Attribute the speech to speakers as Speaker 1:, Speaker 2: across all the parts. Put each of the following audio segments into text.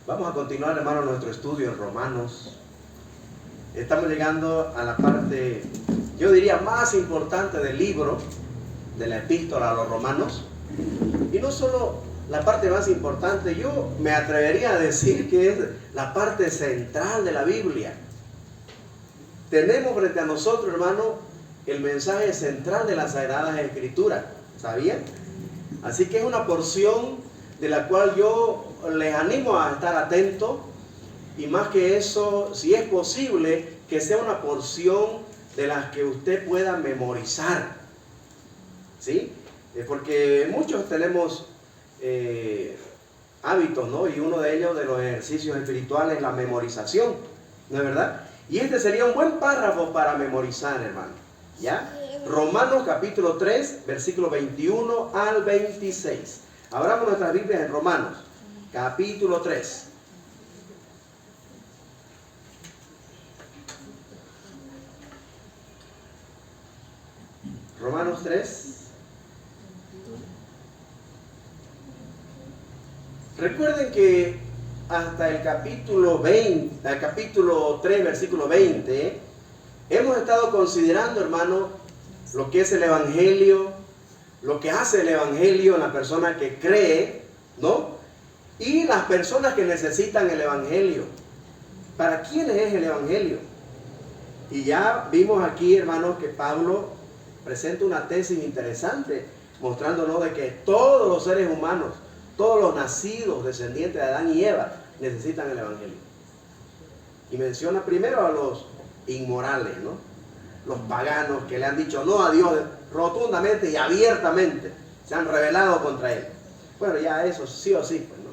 Speaker 1: Vamos a continuar, hermano, nuestro estudio en Romanos. Estamos llegando a la parte, yo diría, más importante del libro, de la epístola a los romanos. Y no solo la parte más importante, yo me atrevería a decir que es la parte central de la Biblia. Tenemos frente a nosotros, hermano, el mensaje central de las Sagradas Escrituras. ¿Sabían? Así que es una porción de la cual yo les animo a estar atentos, y más que eso, si es posible, que sea una porción de las que usted pueda memorizar. ¿Sí? Porque muchos tenemos hábitos, ¿no? Y uno de ellos, de los ejercicios espirituales, es la memorización, ¿no es verdad? Y este sería un buen párrafo para memorizar, hermano. ¿Ya? Romanos capítulo 3, versículo 21 al 26. Abramos nuestras Biblias en Romanos, capítulo 3. Romanos 3. Recuerden que hasta el capítulo 20, el capítulo 3, versículo 20, hemos estado considerando, hermano, lo que es el Evangelio, lo que hace el Evangelio en la persona que cree, ¿no? Y las personas que necesitan el Evangelio. ¿Para quiénes es el Evangelio? Y ya vimos aquí, hermanos, que Pablo presenta una tesis interesante, mostrándonos de que todos los seres humanos, todos los nacidos descendientes de Adán y Eva, necesitan el Evangelio. Y menciona primero a los inmorales, ¿no? Los paganos que le han dicho no a Dios rotundamente y abiertamente, se han rebelado contra Él. Bueno, ya eso sí o sí, pues, ¿no?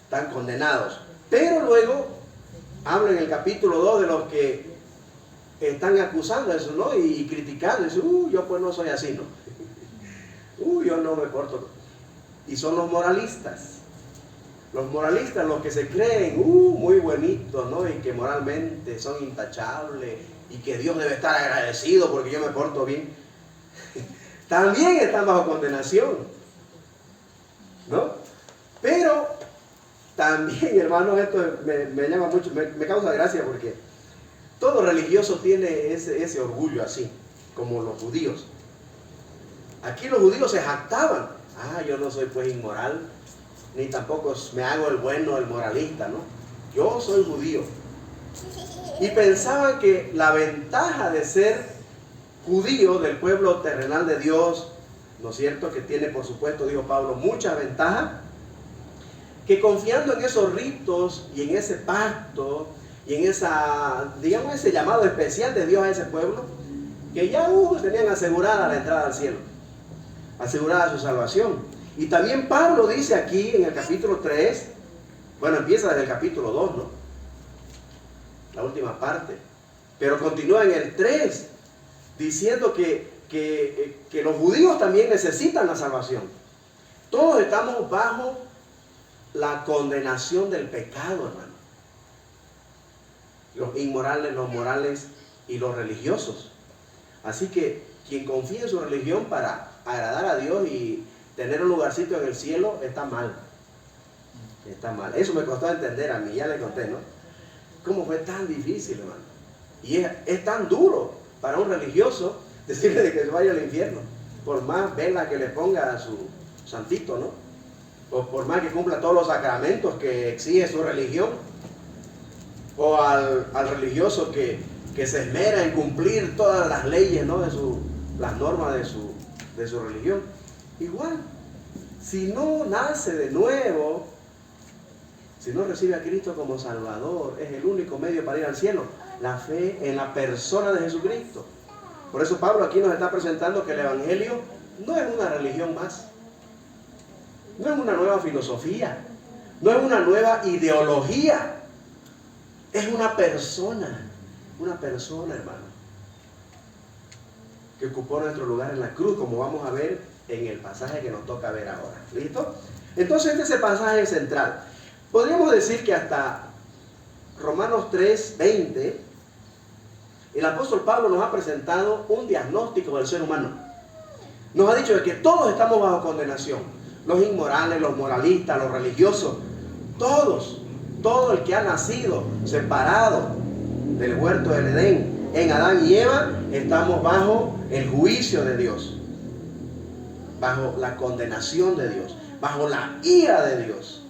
Speaker 1: Están condenados. Pero luego habla en el capítulo 2 de los que están acusando eso, ¿no? Y criticando, dicen, yo pues no soy así, ¿no? Yo no me porto. Y son los moralistas. Los moralistas, los que se creen muy bonitos, ¿no? Y que moralmente son intachables y que Dios debe estar agradecido porque yo me porto bien. También están bajo condenación, ¿no? Pero también, hermanos, esto me llama mucho, me causa gracia porque todo religioso tiene ese orgullo así, como los judíos. Aquí los judíos se jactaban. Yo no soy pues inmoral, ni tampoco me hago el bueno, el moralista, ¿no? Yo soy judío. Y pensaban que la ventaja de ser judío del pueblo terrenal de Dios, ¿no es cierto? Que tiene, por supuesto, dijo Pablo, mucha ventaja, que confiando en esos ritos y en ese pacto y en digamos, ese llamado especial de Dios a ese pueblo, que ya tenían asegurada la entrada al cielo, asegurada su salvación. Y también Pablo dice aquí en el capítulo 3, bueno, empieza desde el capítulo 2, ¿no? La última parte, pero continúa en el 3, diciendo que los judíos también necesitan la salvación. Todos estamos bajo la condenación del pecado, hermano. Los inmorales, los morales y los religiosos. Así que quien confía en su religión para agradar a Dios y tener un lugarcito en el cielo, está mal. Está mal. Eso me costó entender a mí, ya le conté, ¿no? ¿Cómo fue tan difícil, hermano? Y es tan duro para un religioso decirle de que se vaya al infierno, por más vela que le ponga a su santito, ¿no? O por más que cumpla todos los sacramentos que exige su religión, o al religioso que se esmera en cumplir todas las leyes, ¿no? Las normas de su religión. Igual, si no nace de nuevo, si no recibe a Cristo como Salvador, es el único medio para ir al cielo, la fe en la persona de Jesucristo. Por eso Pablo aquí nos está presentando que el Evangelio no es una religión más, no es una nueva filosofía, no es una nueva ideología, es una persona, hermano, que ocupó nuestro lugar en la cruz, como vamos a ver en el pasaje que nos toca ver ahora. ¿Listo? Entonces este es el pasaje central. Podríamos decir que hasta Romanos 3, 20, el apóstol Pablo nos ha presentado un diagnóstico del ser humano. Nos ha dicho de que todos estamos bajo condenación. Los inmorales, los moralistas, los religiosos, todos. Todo el que ha nacido separado del huerto del Edén, en Adán y Eva, estamos bajo el juicio de Dios, bajo la condenación de Dios, bajo la ira de Dios.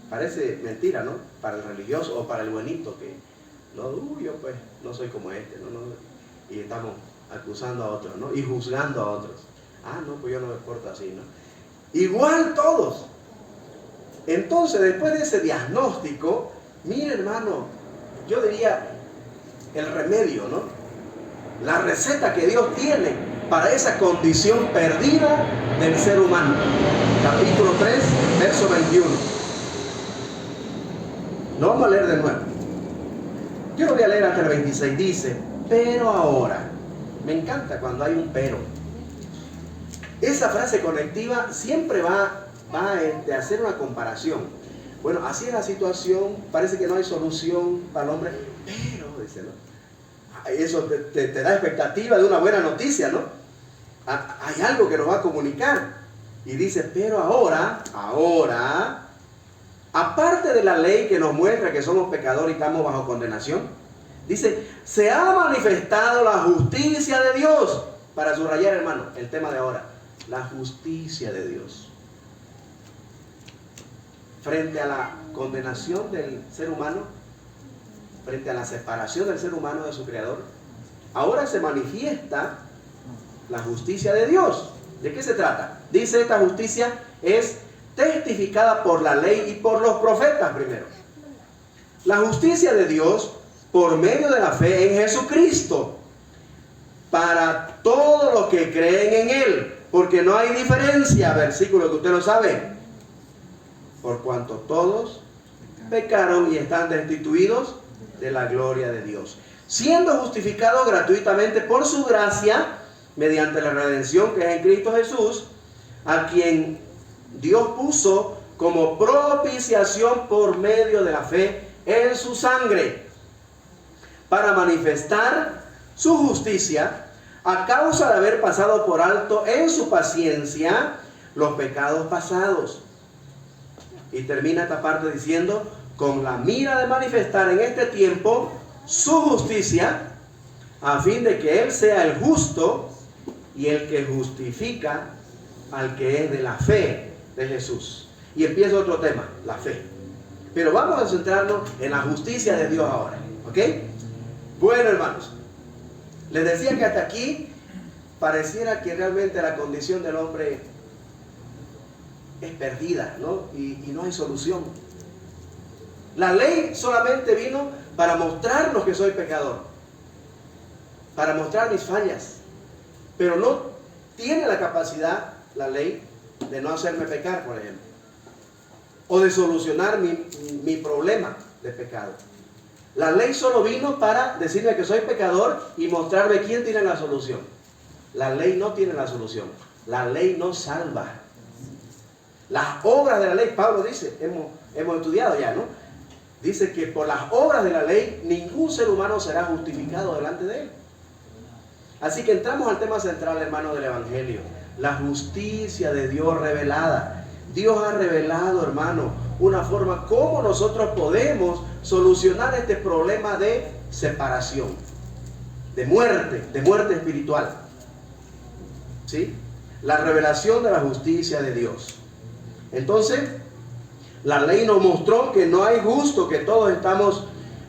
Speaker 1: Parece mentira, ¿no? Para el religioso o para el buenito que no, yo pues no soy como este, no, y estamos acusando a otros, ¿no? Y juzgando a otros. No, pues yo no me porto así, ¿no? Igual todos. Entonces, después de ese diagnóstico, mire, hermano, yo diría el remedio, ¿no? La receta que Dios tiene para esa condición perdida del ser humano. Capítulo 3, verso 21. Lo vamos a leer de nuevo. Yo lo voy a leer hasta el 26. Dice, pero ahora. Me encanta cuando hay un pero. Esa frase conectiva siempre va a hacer una comparación. Bueno, así es la situación, parece que no hay solución para el hombre, pero, dice, ¿no? Eso te da expectativa de una buena noticia, ¿no? Hay algo que nos va a comunicar. Y dice, pero ahora, aparte de la ley que nos muestra que somos pecadores y estamos bajo condenación, dice, se ha manifestado la justicia de Dios. Para subrayar, hermano, el tema de ahora, la justicia de Dios. Frente a la condenación del ser humano, frente a la separación del ser humano de su Creador, ahora se manifiesta la justicia de Dios. ¿De qué se trata? Dice, esta justicia es testificada por la ley y por los profetas primero. La justicia de Dios por medio de la fe en Jesucristo para todos los que creen en Él, porque no hay diferencia, versículo que usted lo sabe, por cuanto todos pecaron y están destituidos de la gloria de Dios, siendo justificados gratuitamente por su gracia, mediante la redención que es en Cristo Jesús, a quien Dios puso como propiciación por medio de la fe en su sangre, para manifestar su justicia a causa de haber pasado por alto en su paciencia los pecados pasados. Y termina esta parte diciendo, con la mira de manifestar en este tiempo su justicia, a fin de que Él sea el justo y el que justifica al que es de la fe de Jesús. Y empieza otro tema, la fe. Pero vamos a centrarnos en la justicia de Dios ahora, ¿ok? Bueno, hermanos, les decía que hasta aquí pareciera que realmente la condición del hombre es perdida, ¿no? Y no hay solución. La ley solamente vino para mostrarnos que soy pecador, para mostrar mis fallas, pero no tiene la capacidad, la ley, de no hacerme pecar, por ejemplo, o de solucionar mi problema de pecado. La ley solo vino para decirme que soy pecador y mostrarme quién tiene la solución. La ley no tiene la solución. La ley no salva. Las obras de la ley, Pablo dice, hemos estudiado ya, ¿no? Dice que por las obras de la ley ningún ser humano será justificado delante de Él. Así que entramos al tema central, hermano, del Evangelio. La justicia de Dios revelada. Dios ha revelado, hermano, una forma como nosotros podemos solucionar este problema de separación, de muerte espiritual. ¿Sí? La revelación de la justicia de Dios. Entonces, la ley nos mostró que no hay justo, que todos estamos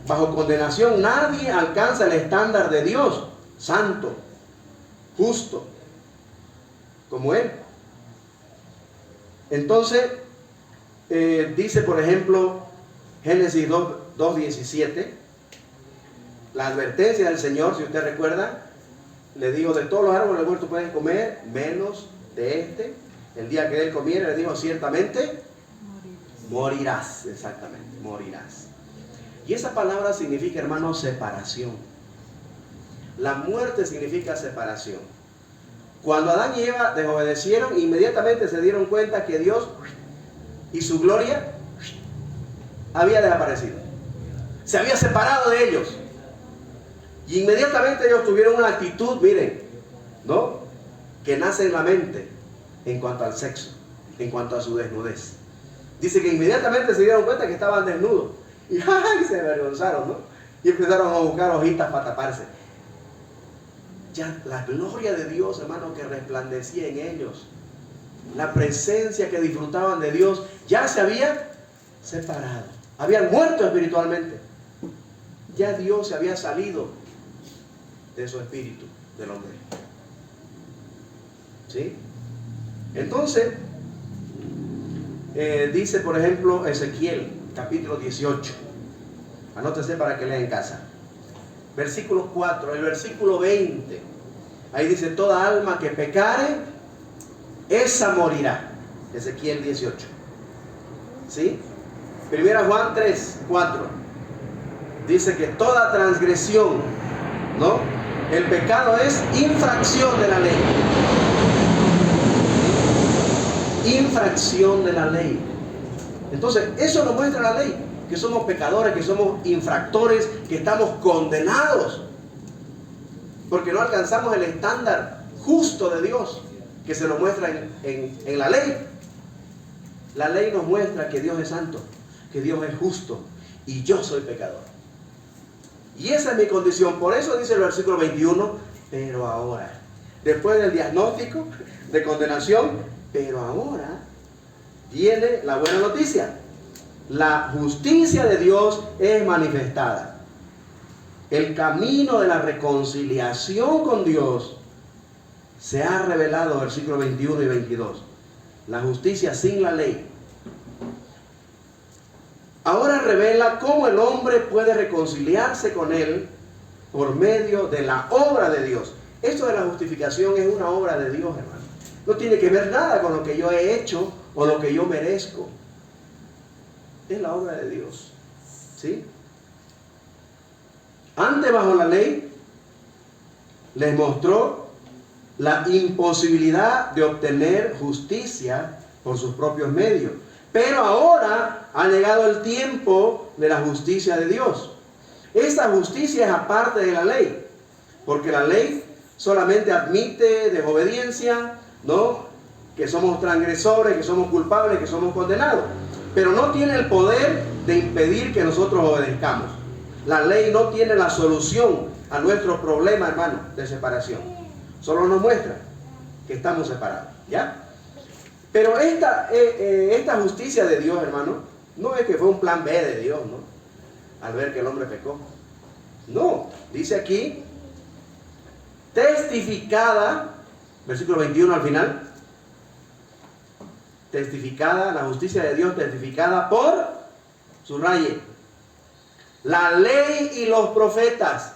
Speaker 1: bajo condenación. Nadie alcanza el estándar de Dios, santo, justo, como Él. Entonces, dice por ejemplo, Génesis 2:17, la advertencia del Señor, si usted recuerda, le dijo, de todos los árboles del huerto pueden comer, menos de este. El día que Él comiera, le dijo, ciertamente morirás. Exactamente, morirás. Y esa palabra significa, hermano, separación. La muerte significa separación. Cuando Adán y Eva desobedecieron, inmediatamente se dieron cuenta que Dios y su gloria había desaparecido. Se había separado de ellos. Y inmediatamente ellos tuvieron una actitud, miren, ¿no?, que nace en la mente en cuanto al sexo, en cuanto a su desnudez. Dice que inmediatamente se dieron cuenta que estaban desnudos. Y ¡ay! Se avergonzaron, ¿no? Y empezaron a buscar hojitas para taparse. Ya la gloria de Dios, hermano, que resplandecía en ellos, la presencia que disfrutaban de Dios, ya se había separado. Habían muerto espiritualmente. Ya Dios se había salido de su espíritu del hombre. ¿Sí? Entonces, dice por ejemplo Ezequiel, capítulo 18. Anótese para que lea en casa. Versículo 4, el versículo 20. Ahí dice: toda alma que pecare, esa morirá. Ezequiel 18. ¿Sí? Primera Juan 3, 4. Dice que toda transgresión, ¿no? El pecado es infracción de la ley. Infracción de la ley. Entonces, eso nos muestra la ley, que somos pecadores, que somos infractores, que estamos condenados, porque no alcanzamos el estándar justo de Dios, que se nos muestra en la ley. La ley nos muestra que Dios es santo, que Dios es justo, y yo soy pecador. Y esa es mi condición. Por eso dice el versículo 21, pero ahora, después del diagnóstico de condenación, pero ahora viene la buena noticia. La justicia de Dios es manifestada. El camino de la reconciliación con Dios se ha revelado, versículos 21 y 22. La justicia sin la ley. Ahora revela cómo el hombre puede reconciliarse con Él por medio de la obra de Dios. Esto de la justificación es una obra de Dios, hermano. No tiene que ver nada con lo que yo he hecho o lo que yo merezco. Es la obra de Dios. ¿Sí? Antes, bajo la ley, les mostró la imposibilidad de obtener justicia por sus propios medios. Pero ahora ha llegado el tiempo de la justicia de Dios. Esta justicia es aparte de la ley, porque la ley solamente admite desobediencia, ¿no? Que somos transgresores, que somos culpables, que somos condenados, pero no tiene el poder de impedir que nosotros obedezcamos. La ley no tiene la solución a nuestro problema, hermano, de separación. Solo nos muestra que estamos separados, ¿ya? Pero esta justicia de Dios, hermano, no es que fue un plan B de Dios, ¿no? Al ver que el hombre pecó. No, dice aquí, testificada, versículo 21 al final, testificada, la justicia de Dios testificada por, subraye, la ley y los profetas.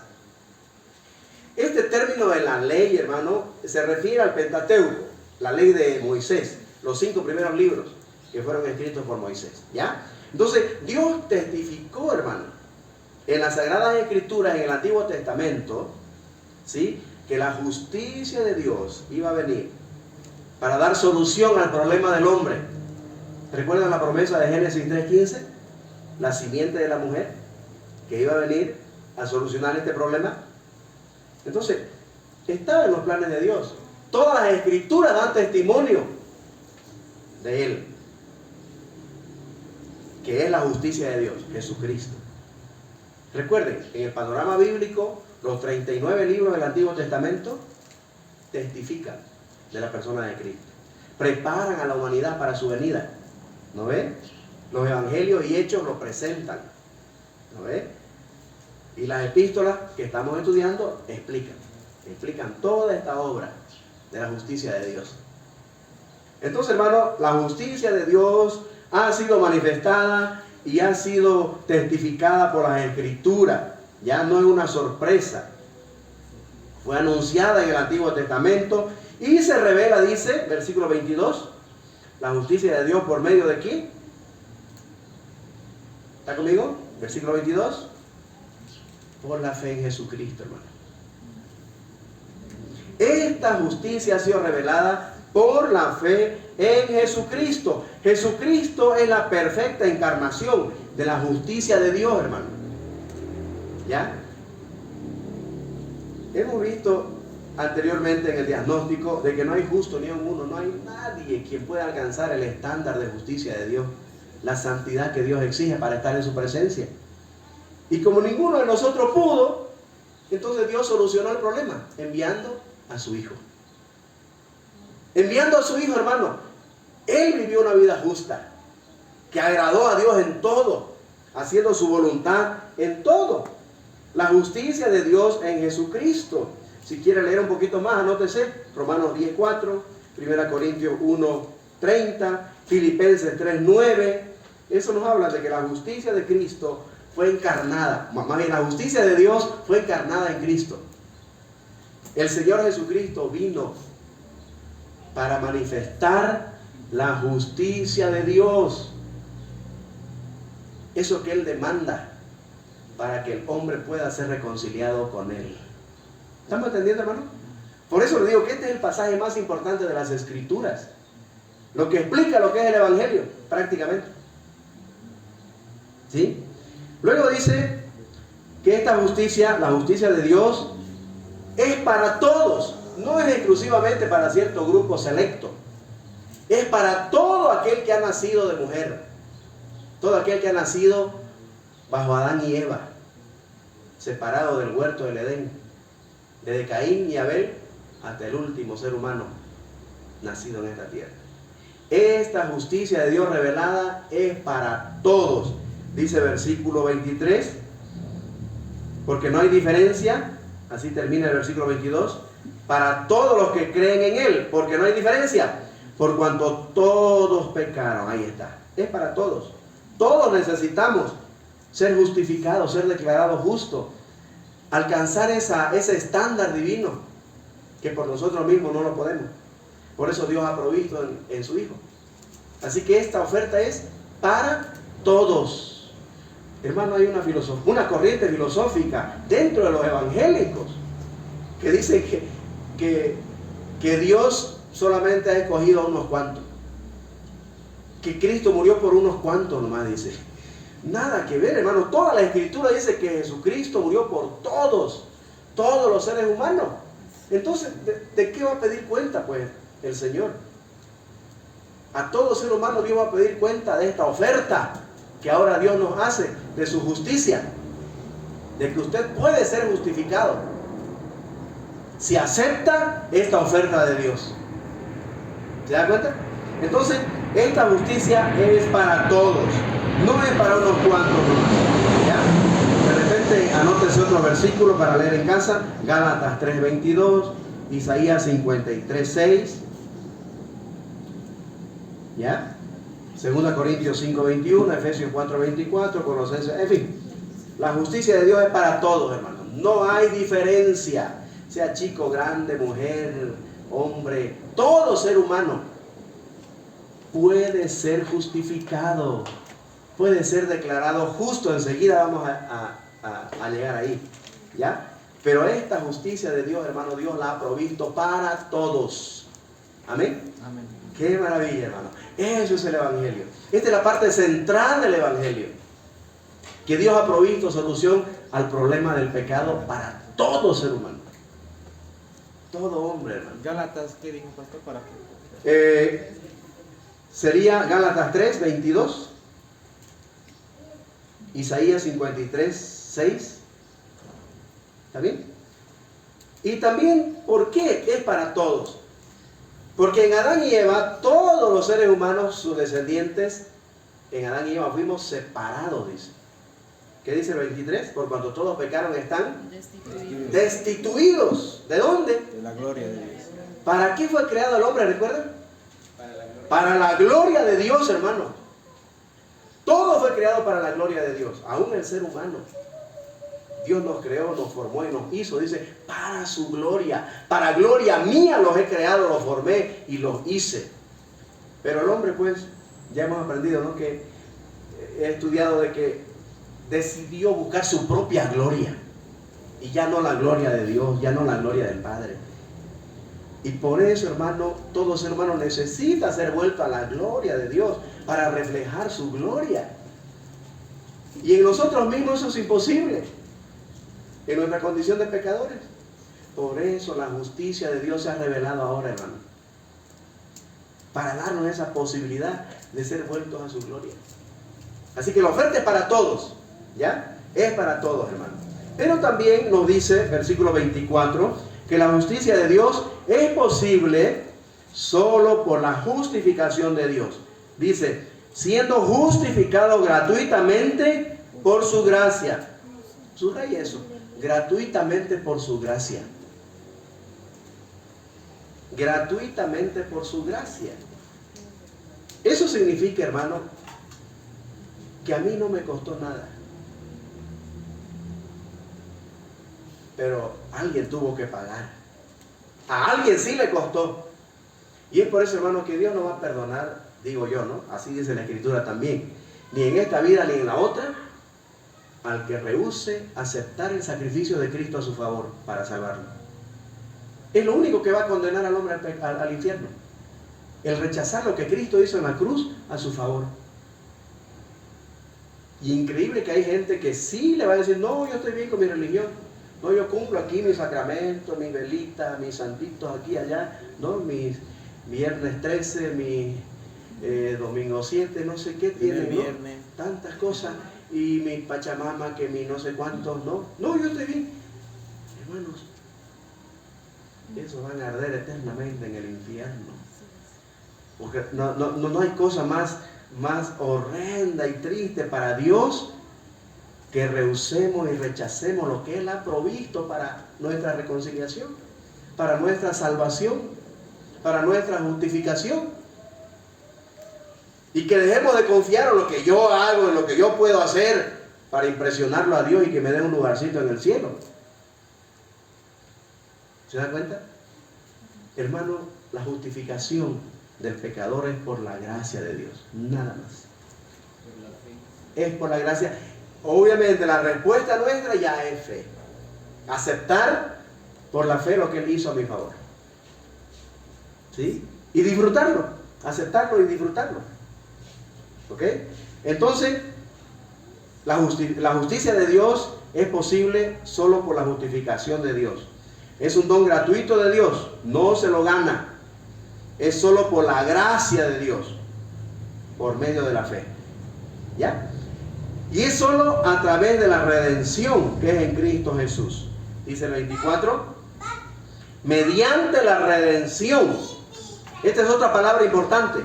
Speaker 1: Este término de la ley, hermano, se refiere al Pentateuco, la ley de Moisés, los 5 primeros libros que fueron escritos por Moisés, ¿ya? Entonces, Dios testificó, hermano, en las Sagradas Escrituras, en el Antiguo Testamento, ¿sí?, que la justicia de Dios iba a venir para dar solución al problema del hombre. ¿Recuerdan la promesa de Génesis 3:15? La simiente de la mujer, que iba a venir a solucionar este problema. Entonces, estaba en los planes de Dios. Todas las Escrituras dan testimonio de Él, que es la justicia de Dios, Jesucristo. Recuerden, en el panorama bíblico, los 39 libros del Antiguo Testamento testifican de la persona de Cristo. Preparan a la humanidad para su venida. ¿No ve? Los evangelios y hechos lo presentan. ¿No ve? Y las epístolas que estamos estudiando explican toda esta obra de la justicia de Dios. Entonces, hermano, la justicia de Dios ha sido manifestada y ha sido testificada por las Escrituras. Ya no es una sorpresa. Fue anunciada en el Antiguo Testamento y se revela, dice, versículo 22, la justicia de Dios por medio de ¿quién? ¿Está conmigo? Versículo 22. Por la fe en Jesucristo, hermano. Esta justicia ha sido revelada por la fe en Jesucristo. Jesucristo es la perfecta encarnación de la justicia de Dios, hermano. ¿Ya? Hemos visto anteriormente en el diagnóstico de que no hay justo ni un uno, no hay nadie quien pueda alcanzar el estándar de justicia de Dios. la santidad que Dios exige para estar en su presencia. Y como ninguno de nosotros pudo, entonces Dios solucionó el problema enviando a su Hijo. Enviando a su Hijo, hermano. Él vivió una vida justa, que agradó a Dios en todo, haciendo su voluntad en todo. La justicia de Dios en Jesucristo. Si quiere leer un poquito más, anótese Romanos 10:4, 1 Corintios 1:30, Filipenses 3:9. Eso nos habla de que la justicia de Cristo fue encarnada. Más bien, la justicia de Dios fue encarnada en Cristo. El Señor Jesucristo vino para manifestar la justicia de Dios. Eso que Él demanda para que el hombre pueda ser reconciliado con Él. ¿Estamos entendiendo, hermano? Por eso le digo que este es el pasaje más importante de las Escrituras. Lo que explica lo que es el Evangelio, prácticamente. ¿Sí? Luego dice que esta justicia, la justicia de Dios, es para todos. No es exclusivamente para cierto grupo selecto. Es para todo aquel que ha nacido de mujer. Todo aquel que ha nacido bajo Adán y Eva, separado del huerto del Edén, desde Caín y Abel hasta el último ser humano nacido en esta tierra. Esta justicia de Dios revelada es para todos. Dice versículo 23, porque no hay diferencia, así termina el versículo 22, para todos los que creen en Él, porque no hay diferencia, por cuanto todos pecaron. Ahí está, es para todos. Todos necesitamos ser justificados, ser declarados justos, alcanzar ese estándar divino que por nosotros mismos no lo podemos. Por eso Dios ha provisto en su Hijo. Así que esta oferta es para todos. Hermano, hay una corriente filosófica dentro de los evangélicos que dice que Dios solamente ha escogido a unos cuantos, que Cristo murió por unos cuantos nomás, dice. Nada que ver, hermano. Toda la Escritura dice que Jesucristo murió por todos los seres humanos. Entonces, ¿de qué va a pedir cuenta, pues, el Señor? A todo ser humano Dios va a pedir cuenta de esta oferta que ahora Dios nos hace, de su justicia, de que usted puede ser justificado si acepta esta oferta de Dios. ¿Se da cuenta? Entonces, esta justicia es para todos, no es para unos cuantos nomás. ¿Ya? De repente, anótese otro versículo para leer en casa: Gálatas 3:22, Isaías 53:6. ¿Ya? 2 Corintios 5:21, Efesios 4:24, Colosenses, en fin. La justicia de Dios es para todos, hermanos. No hay diferencia, sea chico, grande, mujer, hombre, todo ser humano puede ser justificado, puede ser declarado justo. Enseguida vamos a llegar ahí, ¿ya? Pero esta justicia de Dios, hermano, Dios la ha provisto para todos. Amén. Amén. Qué maravilla, hermano. Eso es el Evangelio. Esta es la parte central del Evangelio. Que Dios ha provisto solución al problema del pecado para todo ser humano. Todo hombre, hermano.
Speaker 2: Gálatas, ¿qué dijo, pastor? ¿Para qué?
Speaker 1: Sería Gálatas 3:22, Isaías 53:6. ¿Está bien? Y también, ¿por qué es para todos? Porque en Adán y Eva, todos los seres humanos, sus descendientes, en Adán y Eva fuimos separados, dice. ¿Qué dice el 23? Por cuanto todos pecaron, están destituidos. ¿De dónde?
Speaker 2: De la gloria de Dios.
Speaker 1: ¿Para qué fue creado el hombre? ¿Recuerdan? Para la gloria de Dios, hermano. Todo fue creado para la gloria de Dios, aún el ser humano. Dios nos creó, nos formó y nos hizo, dice, para su gloria. Para gloria mía los he creado, los formé y los hice. Pero el hombre, pues, ya hemos aprendido, ¿no? Que he estudiado de que decidió buscar su propia gloria. Y ya no la gloria de Dios, ya no la gloria del Padre. Y por eso, hermano, todo ser humano necesita ser vuelto a la gloria de Dios para reflejar su gloria. Y en nosotros mismos eso es imposible, en nuestra condición de pecadores. Por eso la justicia de Dios se ha revelado ahora, hermano, para darnos esa posibilidad de ser vueltos a su gloria. Así que la oferta es para todos, ¿ya? Es para todos, hermano. Pero también nos dice, versículo 24, que la justicia de Dios es posible solo por la justificación de Dios. Dice, siendo justificado gratuitamente por su gracia. Subraya eso, gratuitamente por su gracia. Gratuitamente por su gracia. Eso significa, hermano, que a mí no me costó nada. Pero alguien tuvo que pagar. A alguien sí le costó. Y es por eso, hermano, que Dios no va a perdonar, digo yo, ¿no? Así dice la Escritura también. Ni en esta vida ni en la otra, al que rehúse aceptar el sacrificio de Cristo a su favor para salvarlo. Es lo único que va a condenar al hombre al infierno. El rechazar lo que Cristo hizo en la cruz a su favor. Y increíble que hay gente que sí le va a decir, no, yo estoy bien con mi religión. No, yo cumplo aquí mis sacramentos, mis velitas, mis santitos aquí y allá, ¿no? Mis viernes 13, mis domingo 7, no sé qué tienen, ¿no? Tantas cosas. Y mi pachamama, que mi no sé cuántos, ¿no? No, yo estoy bien. Hermanos, esos van a arder eternamente en el infierno. Porque no hay cosa más horrenda y triste para Dios que rehusemos y rechacemos lo que Él ha provisto para nuestra reconciliación, para nuestra salvación, para nuestra justificación. Y que dejemos de confiar en lo que yo hago, en lo que yo puedo hacer para impresionarlo a Dios y que me dé un lugarcito en el cielo. ¿Se da cuenta? Hermano, la justificación del pecador es por la gracia de Dios, nada más. Es por la gracia. Obviamente la respuesta nuestra ya es fe. Aceptar por la fe lo que Él hizo a mi favor. ¿Sí? Y disfrutarlo. Aceptarlo y disfrutarlo. ¿Ok? Entonces, la justicia de Dios es posible solo por la justificación de Dios. Es un don gratuito de Dios. No se lo gana. Es solo por la gracia de Dios. Por medio de la fe. ¿Ya? Y es solo a través de la redención que es en Cristo Jesús. Dice el 24. Mediante la redención. Esta es otra palabra importante.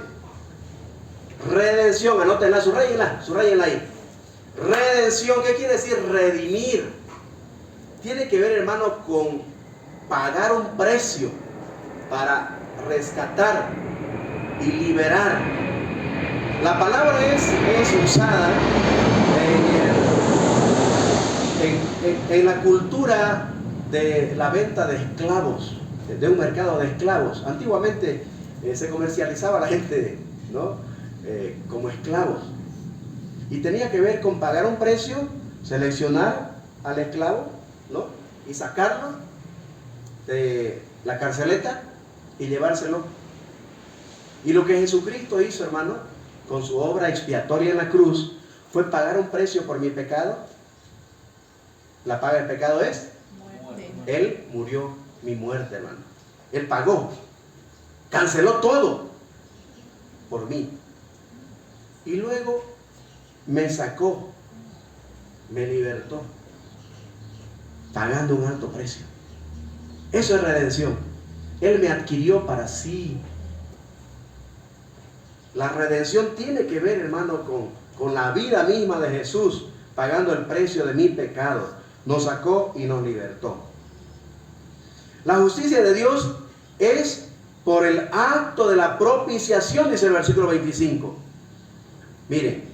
Speaker 1: Redención, anótenla, subrayenla ahí. Redención, ¿qué quiere decir redimir? Tiene que ver, hermano, con pagar un precio para rescatar y liberar. La palabra es usada en la cultura de la venta de esclavos, de un mercado de esclavos. Antiguamente se comercializaba a la gente, ¿no? Como esclavos. Y tenía que ver con pagar un precio, seleccionar al esclavo, ¿no? Y sacarlo de la carceleta y llevárselo. Y lo que Jesucristo hizo, hermano, con su obra expiatoria en la cruz, fue pagar un precio por mi pecado. La paga del pecado es muerte. Él murió mi muerte, hermano. Él pagó, canceló todo por mí. Y luego me sacó, me libertó, pagando un alto precio. Eso es redención. Él me adquirió para sí. La redención tiene que ver, hermano, con la vida misma de Jesús, pagando el precio de mi pecado. Nos sacó y nos libertó. La justicia de Dios es por el acto de la propiciación, dice el versículo 25. Miren,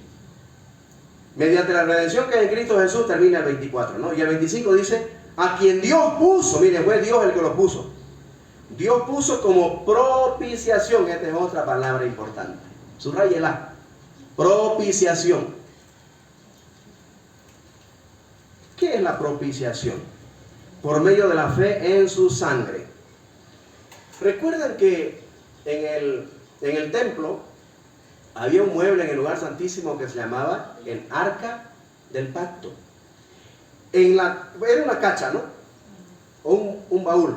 Speaker 1: mediante la redención que es en Cristo Jesús, termina el 24, ¿no? Y el 25 dice, a quien Dios puso, miren, fue Dios el que lo puso. Dios puso como propiciación, esta es otra palabra importante. Subrayela, propiciación. ¿Qué es la propiciación? Por medio de la fe en su sangre. Recuerdan que en el templo había un mueble en el lugar santísimo que se llamaba el arca del pacto. Era una cacha, ¿no? O un baúl.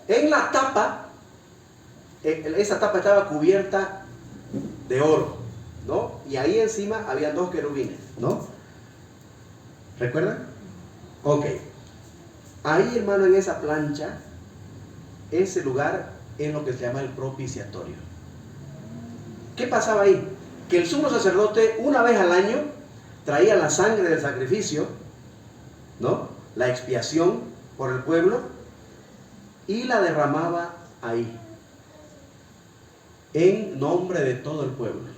Speaker 1: En la tapa, esa tapa estaba cubierta de oro. ¿no? Y ahí encima había 2 querubines, ¿no? ¿Recuerdan? Ok. Ahí, hermano, en esa plancha, ese lugar es lo que se llama el propiciatorio. ¿Qué pasaba ahí? Que el sumo sacerdote, una vez al año, traía la sangre del sacrificio, ¿no? La expiación por el pueblo, y la derramaba ahí, en nombre de todo el pueblo.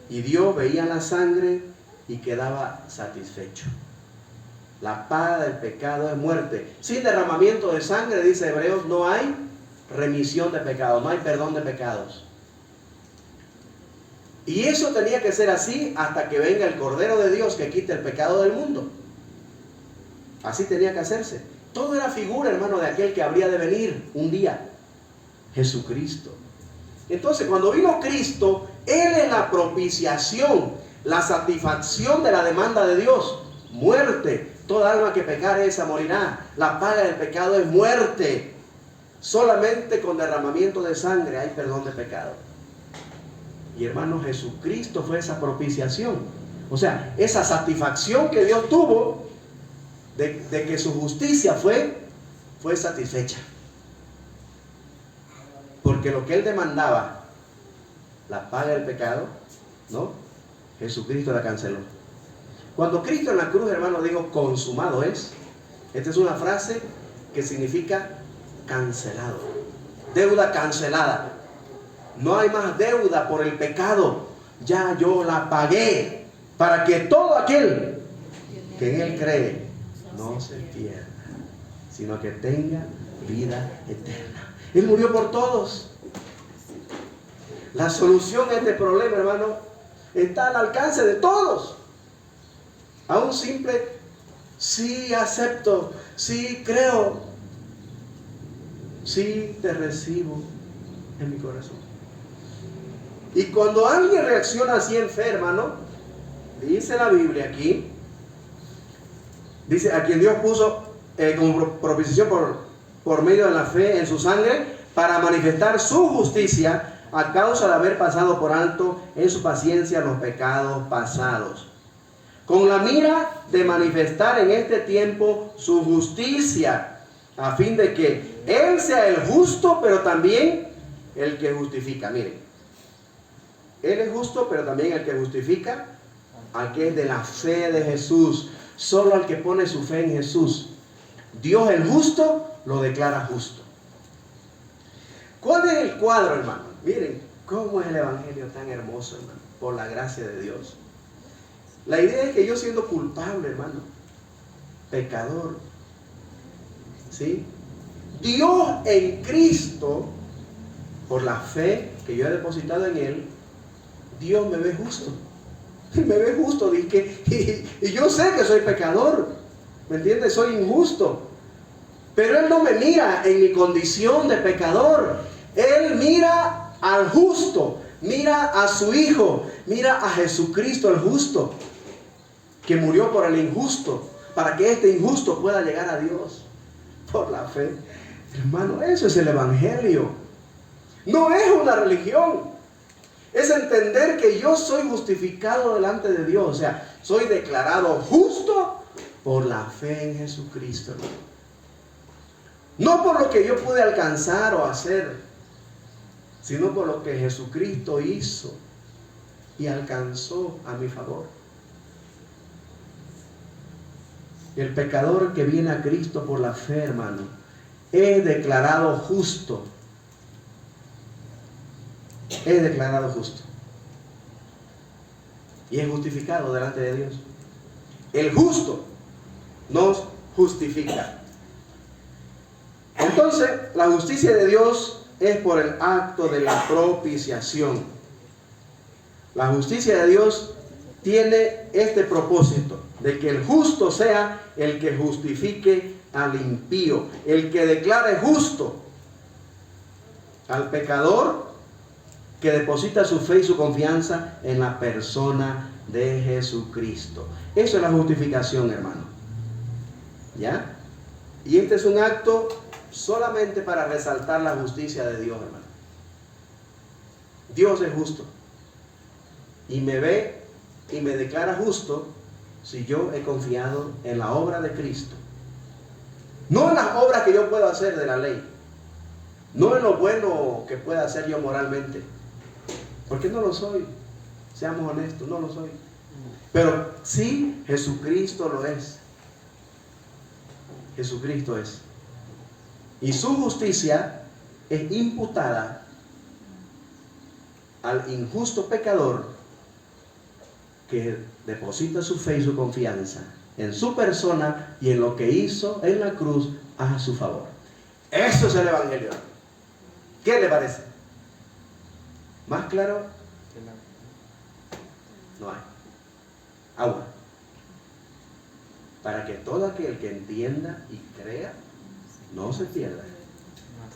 Speaker 1: Y Dios veía la sangre y quedaba satisfecho. La paga del pecado es muerte. Sin derramamiento de sangre, dice Hebreos, no hay remisión de pecados, no hay perdón de pecados. Y eso tenía que ser así hasta que venga el Cordero de Dios que quite el pecado del mundo. Así tenía que hacerse. Todo era figura, hermano, de aquel que habría de venir un día, Jesucristo. Entonces, cuando vino Cristo, Él es la propiciación, la satisfacción de la demanda de Dios. Muerte. Toda alma que pecare esa morirá. La paga del pecado es muerte. Solamente con derramamiento de sangre hay perdón de pecado. Y hermano, Jesucristo fue esa propiciación. O sea, esa satisfacción que Dios tuvo de que su justicia fue satisfecha. Porque lo que Él demandaba, la paga del pecado, ¿no? Jesucristo la canceló. Cuando Cristo en la cruz, hermano, dijo consumado es, esta es una frase que significa cancelado, deuda cancelada. No hay más deuda por el pecado, ya yo la pagué, para que todo aquel que en Él cree no se pierda, sino que tenga vida eterna. Él murió por todos. La solución a este problema, hermano, está al alcance de todos. A un simple sí acepto, sí creo, sí te recibo en mi corazón. Y cuando alguien reacciona así en fe, hermano, dice la Biblia aquí, dice a quien Dios puso como propiciación por medio de la fe en su sangre para manifestar su justicia a causa de haber pasado por alto en su paciencia los pecados pasados, con la mira de manifestar en este tiempo su justicia, a fin de que Él sea el justo, pero también el que justifica. Miren, Él es justo, pero también el que justifica al que es de la fe de Jesús. Solo al que pone su fe en Jesús. Dios el justo lo declara justo. ¿Cuál es el cuadro, hermano? Miren cómo es el evangelio tan hermoso, hermano, por la gracia de Dios. La idea es que yo, siendo culpable, hermano, pecador, ¿sí? Dios en Cristo, por la fe que yo he depositado en Él, Dios me ve justo. Me ve justo, y yo sé que soy pecador, ¿me entiendes? Soy injusto. Pero Él no me mira en mi condición de pecador. Él mira al justo, mira a su Hijo, mira a Jesucristo el justo, que murió por el injusto, para que este injusto pueda llegar a Dios por la fe. Hermano, eso es el evangelio. No es una religión. Es entender que yo soy justificado delante de Dios. O sea, soy declarado justo por la fe en Jesucristo, hermano. No por lo que yo pude alcanzar o hacer, sino por lo que Jesucristo hizo y alcanzó a mi favor. El pecador que viene a Cristo por la fe, hermano, es declarado justo. Es declarado justo. Y es justificado delante de Dios. El justo nos justifica. Entonces, la justicia de Dios es por el acto de la propiciación. La justicia de Dios tiene este propósito, de que el justo sea el que justifique al impío, el que declare justo al pecador que deposita su fe y su confianza en la persona de Jesucristo. Eso es la justificación, hermano. ¿Ya? Y este es un acto solamente para resaltar la justicia de Dios, hermano. Dios es justo. y me ve y me declara justo si yo he confiado en la obra de Cristo. No en las obras que yo puedo hacer de la ley, no en lo bueno que pueda hacer yo moralmente, porque no lo soy, seamos honestos, no lo soy. Pero sí, Jesucristo lo es. Jesucristo es. Y su justicia es imputada al injusto pecador que deposita su fe y su confianza en su persona y en lo que hizo en la cruz a su favor. Eso es el Evangelio. ¿Qué le parece? ¿Más claro? No hay. Agua. Para que todo aquel que entienda y crea no se pierda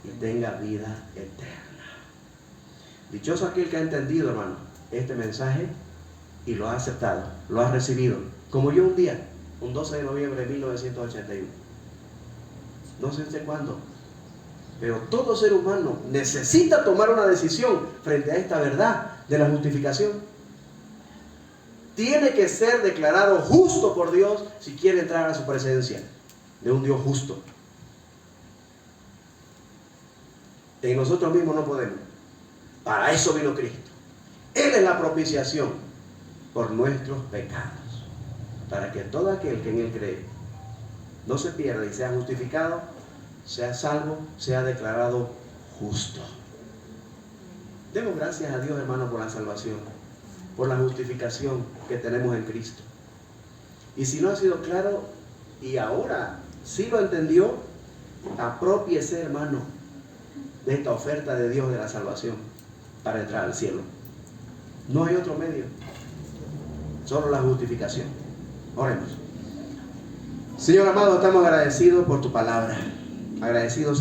Speaker 1: y tenga vida eterna. Dichoso aquel que ha entendido, hermano, este mensaje y lo ha aceptado, lo ha recibido, como yo un día, un 12 de noviembre de 1981. No sé desde cuándo, pero todo ser humano necesita tomar una decisión frente a esta verdad de la justificación. Tiene que ser declarado justo por Dios si quiere entrar a su presencia de un Dios justo. En nosotros mismos no podemos. Para eso vino Cristo. Él es la propiciación por nuestros pecados, para que todo aquel que en Él cree no se pierda y sea justificado, sea salvo, sea declarado justo. Demos gracias a Dios, hermano, por la salvación, por la justificación que tenemos en Cristo. Y si no ha sido claro y ahora sí lo entendió, aprópiese, hermano, de esta oferta de Dios de la salvación para entrar al cielo. No hay otro medio, solo la justificación. Oremos. Señor amado, estamos agradecidos por tu palabra, agradecidos